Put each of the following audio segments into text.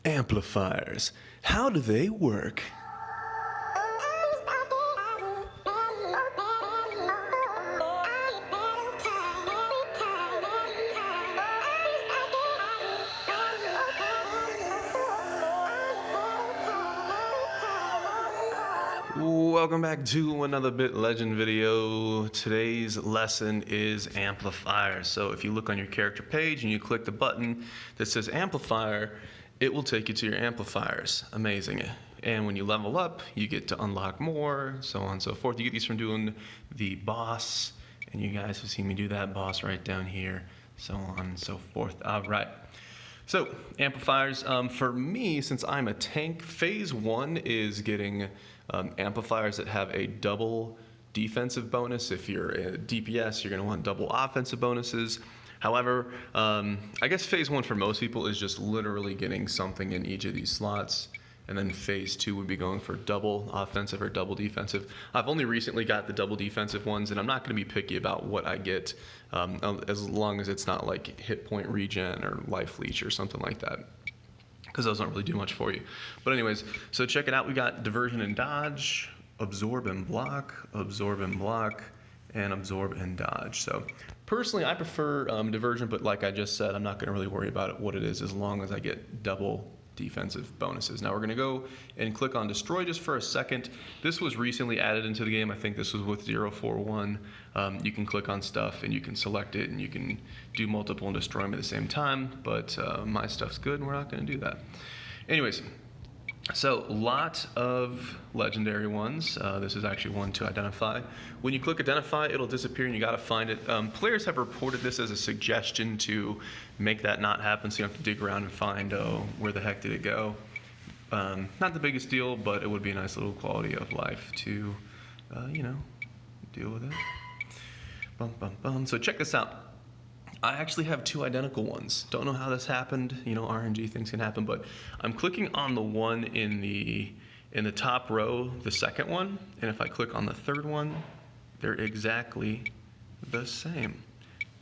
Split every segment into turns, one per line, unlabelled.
Amplifiers. How do they work? Welcome back to another Bit Legend video. Today's lesson is amplifiers. So if you look on your character page and you click the button that says amplifier, it will take you to your amplifiers. Amazing. And when you level up, you get to unlock more, so on and so forth. You get these from doing the boss, and you guys have seen me do that boss right down here, so on and so forth. All right. So amplifiers, for me, since I'm a tank, phase one is getting amplifiers that have a double defensive bonus. If you're a DPS, you're going to want double offensive bonuses. However, I guess phase one for most people is just literally getting something in each of these slots. And then phase two would be going for double offensive or double defensive. I've only recently got the double defensive ones, and I'm not going to be picky about what I get as long as it's not like hit point regen or life leech or something like that, because those don't really do much for you. But anyways, so check it out. We got diversion and dodge, absorb and block, and absorb and dodge. So personally, I prefer diversion, but like I just said, I'm not going to really worry about what it is as long as I get double defensive bonuses. Now we're going to go and click on destroy just for a second. This was recently added into the game. I think this was with 041. You can click on stuff and you can select it and you can do multiple and destroy them at the same time, but my stuff's good and we're not going to do that. Anyways, so lot of legendary ones. This is actually one to identify. When you click identify, it'll disappear and you got to find it. Players have reported this as a suggestion to make that not happen, so you have to dig around and find, oh, where the heck did it go? Not the biggest deal, but it would be a nice little quality of life to, you know, deal with it. Bum, bum, bum. So check this out. I actually have two identical ones. Don't know how this happened. You know, RNG things can happen, but I'm clicking on the one in the top row, the second one, and if I click on the third one, they're exactly the same.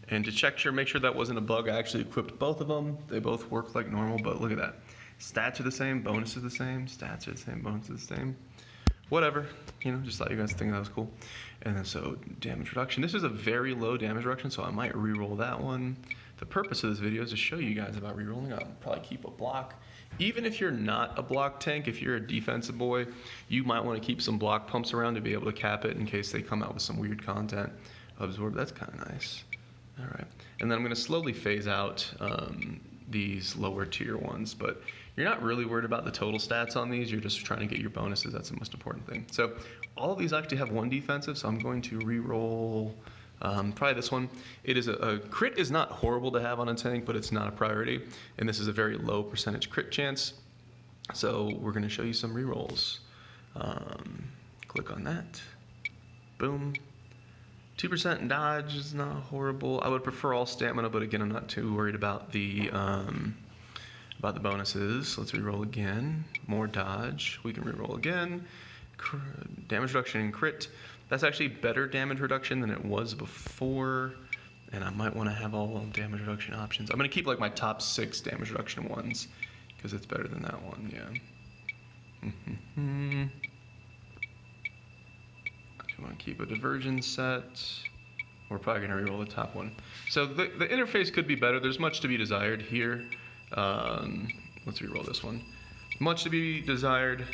And to make sure that wasn't a bug, I actually equipped both of them. They both work like normal, but look at that. Stats are the same, bonus is the same, stats are the same, bonus is the same. Whatever, you know, just thought you guys think that was cool. And then so damage reduction. This is a very low damage reduction, so I might re-roll that one. The purpose of this video is to show you guys about re-rolling. I'll probably keep a block. Even if you're not a block tank, if you're a defensive boy, you might want to keep some block pumps around to be able to cap it in case they come out with some weird content. Absorb, that's kind of nice. All right, and then I'm going to slowly phase out these lower tier ones, but you're not really worried about the total stats on these. You're just trying to get your bonuses. That's the most important thing. So all of these actually have one defensive, so I'm going to re-roll probably this one. It is a crit is not horrible to have on a tank, but it's not a priority, and this is a very low percentage crit chance. So we're going to show you some re-rolls. Click on that. Boom. 2% dodge is not horrible. I would prefer all stamina, but again, I'm not too worried about the bonuses. Let's reroll again. More dodge. We can reroll again. Damage reduction and crit. That's actually better damage reduction than it was before, and I might want to have all damage reduction options. I'm going to keep like my top 6 damage reduction ones because it's better than that one. Yeah. I want to keep a diversion set. We're probably going to reroll the top one. So the interface could be better. There's much to be desired here. Let's reroll this one. Much to be desired,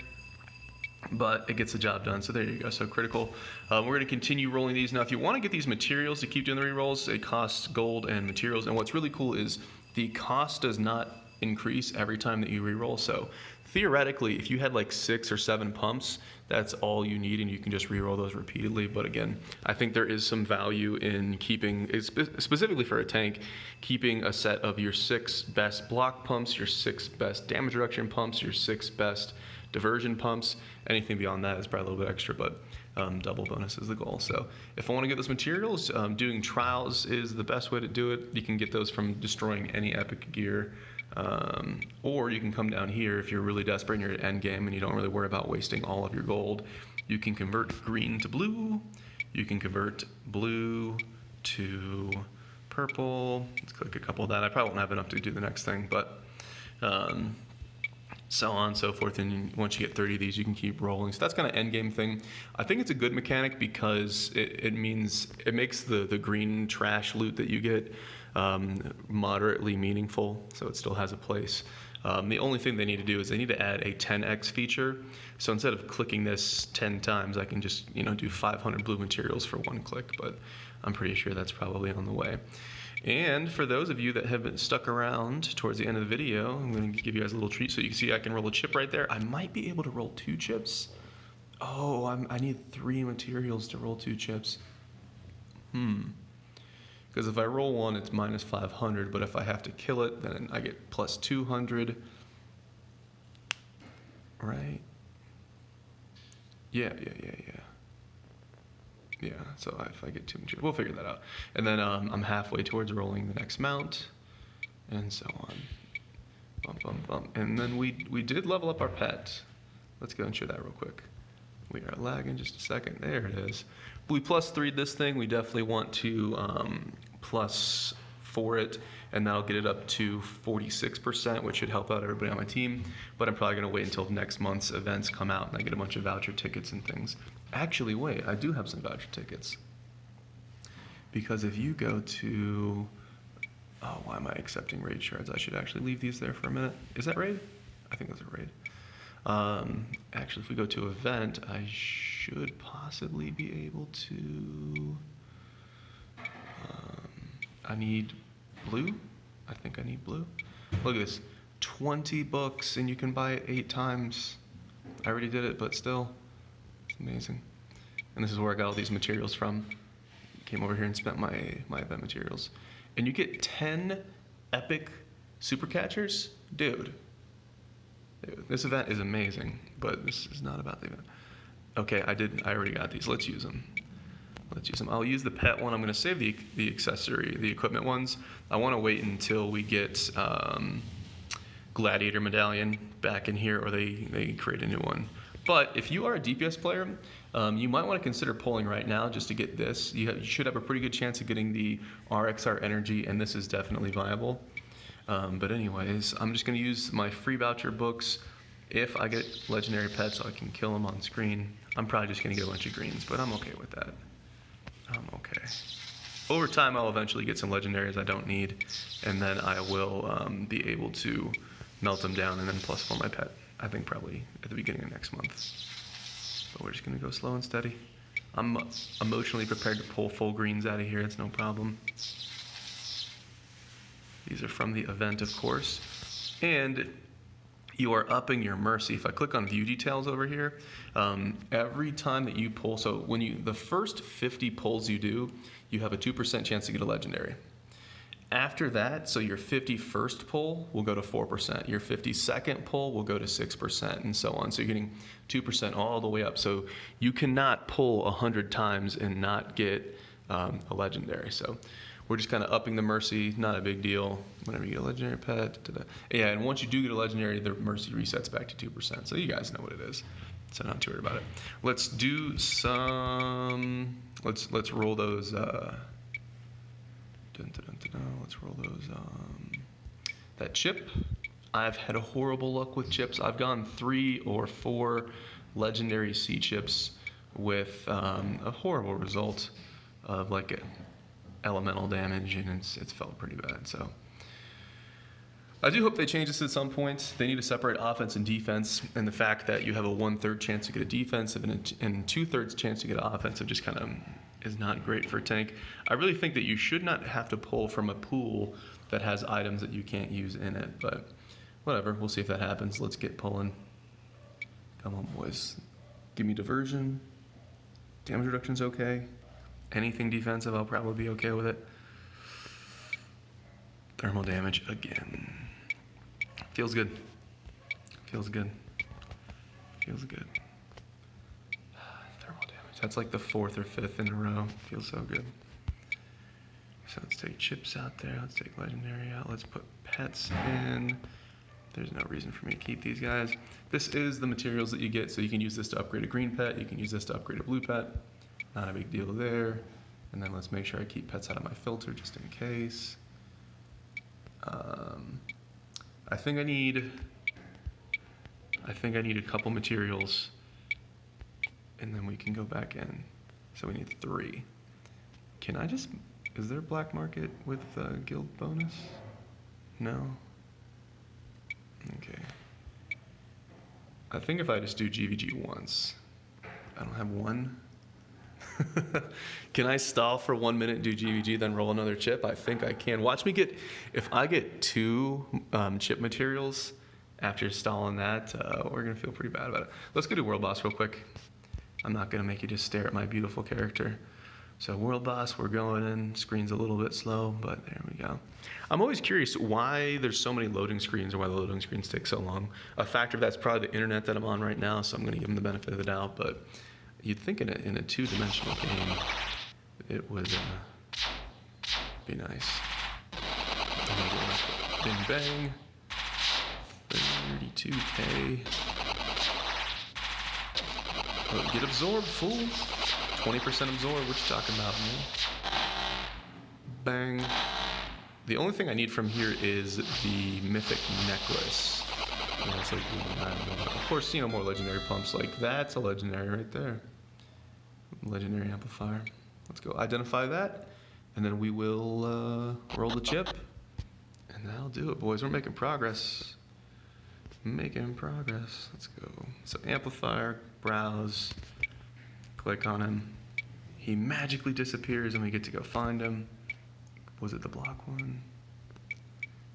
but it gets the job done. So there you go. So critical. We're going to continue rolling these. Now, if you want to get these materials to keep doing the rerolls, it costs gold and materials. And what's really cool is the cost does not increase every time that you reroll. So theoretically, if you had like 6 or 7 pumps, that's all you need, and you can just reroll those repeatedly. But again, I think there is some value in keeping, specifically for a tank, keeping a set of your 6 best block pumps, your 6 best damage reduction pumps, your 6 best diversion pumps. Anything beyond that is probably a little bit extra, but double bonus is the goal. So if I want to get those materials, doing trials is the best way to do it. You can get those from destroying any epic gear. Or you can come down here if you're really desperate in your end game and you don't really worry about wasting all of your gold. You can convert green to blue. You can convert blue to purple. Let's click a couple of that. I probably won't have enough to do the next thing, but so on and so forth. And once you get 30 of these, you can keep rolling. So that's kind of end game thing. I think it's a good mechanic because it means it makes the green trash loot that you get moderately meaningful. So it still has a place. The only thing they need to do is they need to add a 10x feature. So instead of clicking this 10 times, I can just do 500 blue materials for one click. But I'm pretty sure that's probably on the way. And for those of you that have been stuck around towards the end of the video, I'm going to give you guys a little treat. So you can see I can roll a chip right there. I might be able to roll 2 chips. Oh, I need 3 materials to roll 2 chips. Because if I roll 1, it's minus 500. But if I have to kill it, then I get plus 200. Right? Yeah. Yeah, so if I get 2 materials, we'll figure that out. And then I'm halfway towards rolling the next mount, and so on. Bump. And then we did level up our pet. Let's go and show that real quick. We are lagging just a second. There it is. We plus 3'd this thing. We definitely want to plus 4 it, and that'll get it up to 46%, which should help out everybody on my team. But I'm probably going to wait until next month's events come out and I get a bunch of voucher tickets and things. Actually, wait, I do have some voucher tickets. Because if you go to... Oh, why am I accepting raid shards? I should actually leave these there for a minute. Is that raid? I think that's a raid. Actually, if we go to event, I should possibly be able to... I need blue? I think I need blue. Look at this. 20 books, and you can buy it 8 times. I already did it, but still. It's amazing. And this is where I got all these materials from. Came over here and spent my event materials. And you get 10 epic super catchers? Dude, this event is amazing, but this is not about the event. Okay, I already got these. Let's use them. I'll use the pet one. I'm going to save the accessory, the equipment ones. I want to wait until we get Gladiator Medallion back in here, or they create a new one. But if you are a DPS player, you might want to consider pulling right now just to get this. You should have a pretty good chance of getting the RXR energy, and this is definitely viable. But anyways, I'm just going to use my free voucher books. If I get legendary pets, I can kill them on screen. I'm probably just going to get a bunch of greens, but I'm okay with that. I'm okay. Over time, I'll eventually get some legendaries I don't need, and then I will be able to melt them down and then plus 4 my pet. I think probably at the beginning of next month. But we're just going to go slow and steady. I'm emotionally prepared to pull full greens out of here. It's no problem. These are from the event, of course. And you are upping your mercy. If I click on view details over here, every time that you pull, so when the first 50 pulls you do, you have a 2% chance to get a legendary. After that, so your 51st pull will go to 4%, your 52nd pull will go to 6%, and so on. So you're getting 2% all the way up. So you cannot pull 100 times and not get a legendary. So we're just kind of upping the mercy, not a big deal. Whenever you get a legendary pet, yeah, and once you do get a legendary, the mercy resets back to 2%. So you guys know what it is. So not too worried about it. Let's do some, let's roll those, let's roll those, that chip. I've had horrible luck with chips. I've gone 3 or 4 legendary C chips with a horrible result of like elemental damage, and it's felt pretty bad. So I do hope they change this at some point. They need to separate offense and defense, and the fact that you have a 1/3 chance to get a defensive and 2/3 chance to get an offensive just kind of is not great for a tank. I really think that you should not have to pull from a pool that has items that you can't use in it, but whatever, we'll see if that happens. Let's get pulling. Come on, boys. Give me diversion. Damage reduction's okay. Anything defensive, I'll probably be okay with it. Thermal damage again. Feels good. Feels good. Feels good. Thermal damage. That's like the 4th or 5th in a row. Feels so good. So let's take chips out there. Let's take legendary out. Let's put pets in. There's no reason for me to keep these guys. This is the materials that you get, so you can use this to upgrade a green pet. You can use this to upgrade a blue pet. Not a big deal there. And then let's make sure I keep pets out of my filter just in case. I think I need I think I need a couple materials, and then we can go back in. So we need 3. Can I just, is there a black market with guild bonus? No? Okay. I think if I just do GVG once, I don't have 1. Can I stall for 1 minute, do GVG, then roll another chip? I think I can. Watch me get, if I get 2 chip materials after stalling that, we're gonna feel pretty bad about it. Let's go do World Boss real quick. I'm not gonna make you just stare at my beautiful character. So World Boss, we're going in. Screen's a little bit slow, but there we go. I'm always curious why there's so many loading screens or why the loading screens take so long. A factor of that's probably the internet that I'm on right now, so I'm gonna give them the benefit of the doubt, but you'd think in a 2-dimensional game, it would be nice. Bing bang. 32K. Oh, get absorbed, fool. 20% absorb, what you talking about, man? Bang. The only thing I need from here is the mythic necklace. Yeah, it's like, of course, more legendary pumps. Like, that's a legendary right there. Legendary amplifier. Let's go identify that, and then we will roll the chip, and that'll do it, boys. We're making progress. Making progress. Let's go. So amplifier, browse, click on him. He magically disappears, and we get to go find him. Was it the block one?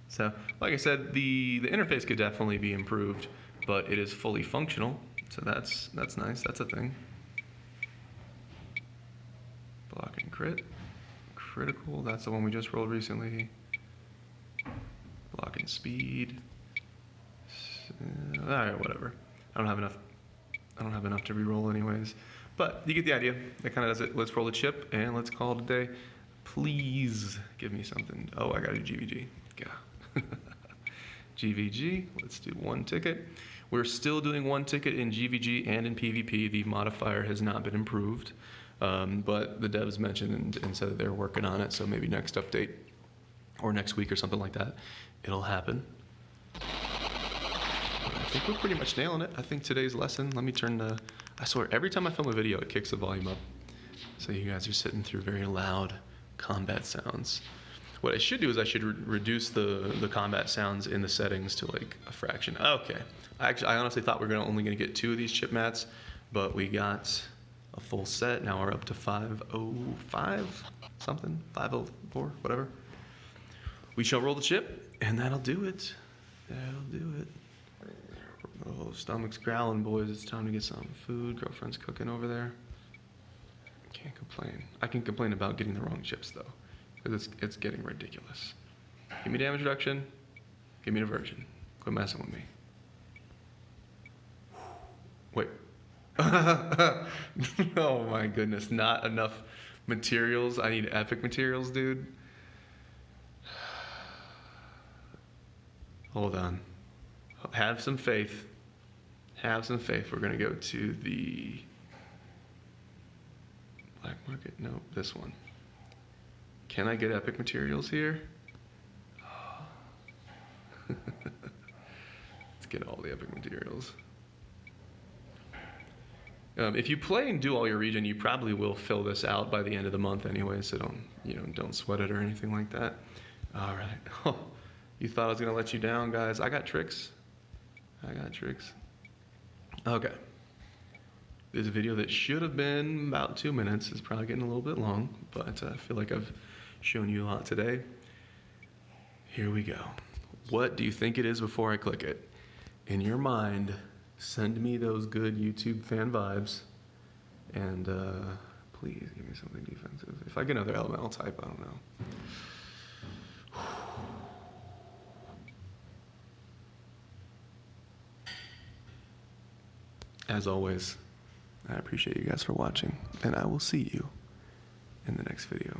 So, like I said, the interface could definitely be improved, but it is fully functional. So that's nice. That's a thing. Block and crit. Critical. That's the one we just rolled recently. Block and speed. All right, whatever. I don't have enough to re-roll anyways. But you get the idea. That kind of does it. Let's roll a chip and let's call it a day. Please give me something. Oh, I got to do GVG. Yeah. GVG. Let's do 1 ticket. We're still doing 1 ticket in GVG and in PvP. The modifier has not been improved, but the devs mentioned and said that they're working on it. So maybe next update or next week or something like that, it'll happen. I think we're pretty much nailing it. I think today's lesson, let me turn the, I swear, every time I film a video, it kicks the volume up. So you guys are sitting through very loud combat sounds. What I should do is I should reduce the combat sounds in the settings to like a fraction. Okay. I honestly thought we were only going to get 2 of these chip mats, but we got a full set. Now we're up to 505 something, 504, whatever. We shall roll the chip, and that'll do it. That'll do it. Oh, stomach's growling, boys. It's time to get some food. Girlfriend's cooking over there. Can't complain. I can complain about getting the wrong chips, though, because it's getting ridiculous. Give me damage reduction. Give me diversion. Quit messing with me. Wait. Oh, my goodness. Not enough materials. I need epic materials, dude. Hold on. Have some faith. Have some faith. We're going to go to the black market. No, this one. Can I get epic materials here? Let's get all the epic materials. If you play and do all your region, you probably will fill this out by the end of the month anyway, so don't sweat it or anything like that. All right. You thought I was going to let you down, guys. I got tricks. I got tricks. Okay. This video that should have been about 2 minutes is probably getting a little bit long, but I feel like I've shown you a lot today. Here we go. What do you think it is before I click it? In your mind, send me those good YouTube fan vibes, and please give me something defensive. If I get another elemental type, I don't know. As always, I appreciate you guys for watching, and I will see you in the next video.